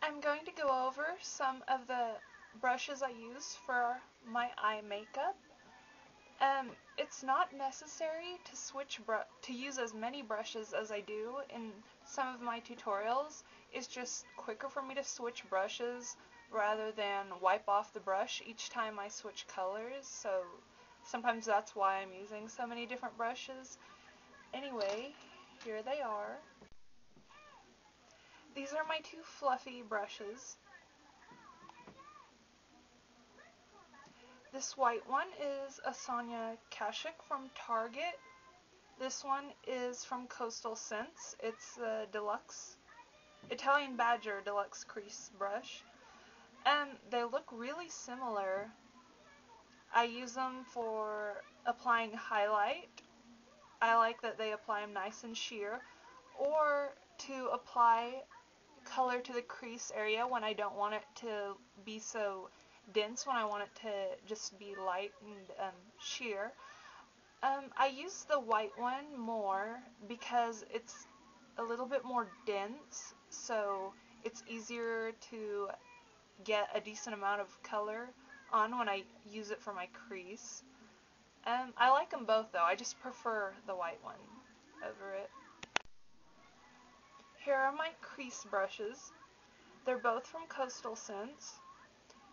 I'm going to go over some of the brushes I use for my eye makeup. It's not necessary to use as many brushes as I do in some of my tutorials. It's just quicker for me to switch brushes rather than wipe off the brush each time I switch colors, so sometimes that's why I'm using so many different brushes. Anyway, here they are. These are my two fluffy brushes. This white one is a Sonia Kashuk from Target. This one is from Coastal Scents. It's the Deluxe Italian Badger Deluxe Crease Brush. And they look really similar. I use them for applying highlight. I like that they apply them nice and sheer. Or to apply color to the crease area when I don't want it to be so dense, when I want it to just be light and sheer. I use the white one more because it's a little bit more dense, so it's easier to get a decent amount of color on when I use it for my crease. I like them both though, I just prefer the white one over it. Here are my crease brushes. They're both from Coastal Scents.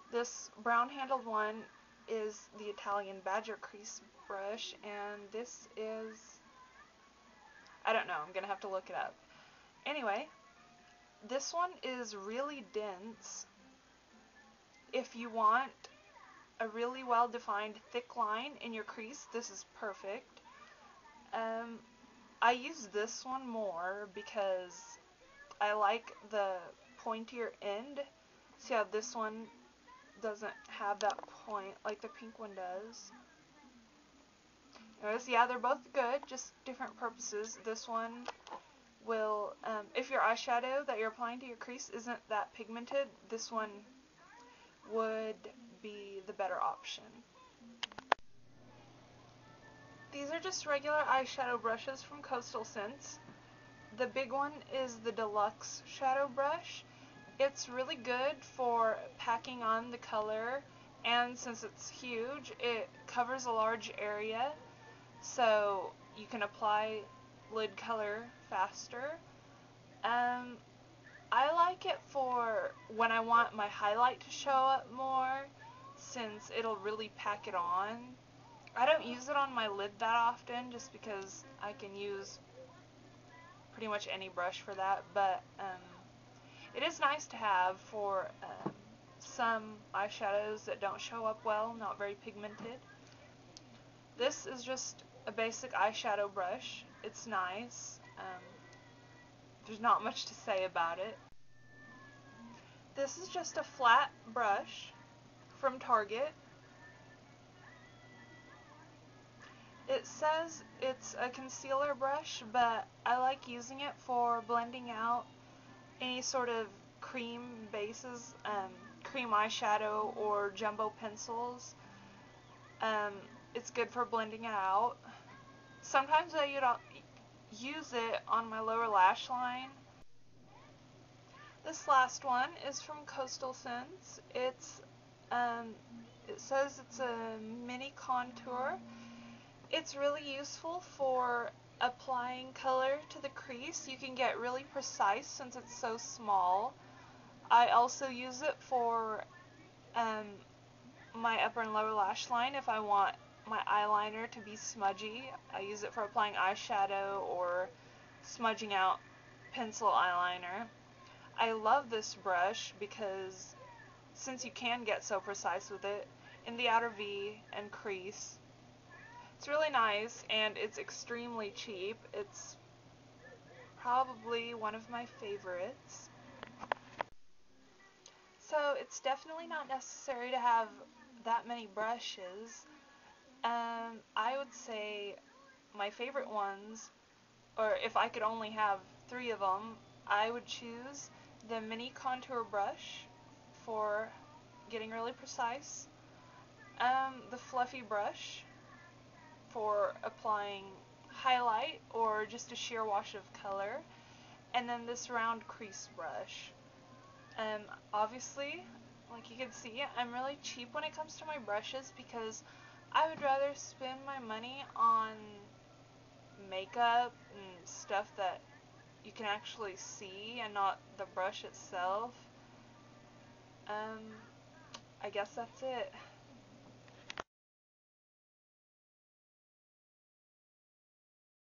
This brown handled one is the Italian Badger crease brush, and this is, I don't know, I'm gonna have to look it up. Anyway, this one is really dense. If you want a really well defined thick line in your crease, this is perfect. I use this one more because I like the pointier end. See how this one doesn't have that point like the pink one does. Anyways, yeah, they're both good, just different purposes. This one will, if your eyeshadow that you're applying to your crease isn't that pigmented, this one would be the better option. These are just regular eyeshadow brushes from Coastal Scents. The big one is the Deluxe Shadow Brush. It's really good for packing on the color, and since it's huge, it covers a large area, so you can apply lid color faster. I like it for when I want my highlight to show up more, since it'll really pack it on. I don't use it on my lid that often just because I can use pretty much any brush for that, but it is nice to have for some eyeshadows that don't show up well, not very pigmented. This is just a basic eyeshadow brush. It's nice. There's not much to say about it. This is just a flat brush from Target. It says it's a concealer brush, but I like using it for blending out any sort of cream bases, cream eyeshadow or jumbo pencils. It's good for blending it out. Sometimes I use it on my lower lash line. This last one is from Coastal Scents. It says it's a mini contour. It's really useful for applying color to the crease. You can get really precise since it's so small. I also use it for my upper and lower lash line if I want my eyeliner to be smudgy. I use it for applying eyeshadow or smudging out pencil eyeliner. I love this brush because since you can get so precise with it in the outer V and crease, it's really nice and it's extremely cheap. It's probably one of my favorites. So it's definitely not necessary to have that many brushes. I would say my favorite ones, or if I could only have 3 of them, I would choose the mini contour brush for getting really precise, the fluffy brush for applying highlight or just a sheer wash of color, and then this round crease brush. Um, Obviously, like you can see, I'm really cheap when it comes to my brushes because I would rather spend my money on makeup and stuff that you can actually see and not the brush itself. Um, I guess that's it.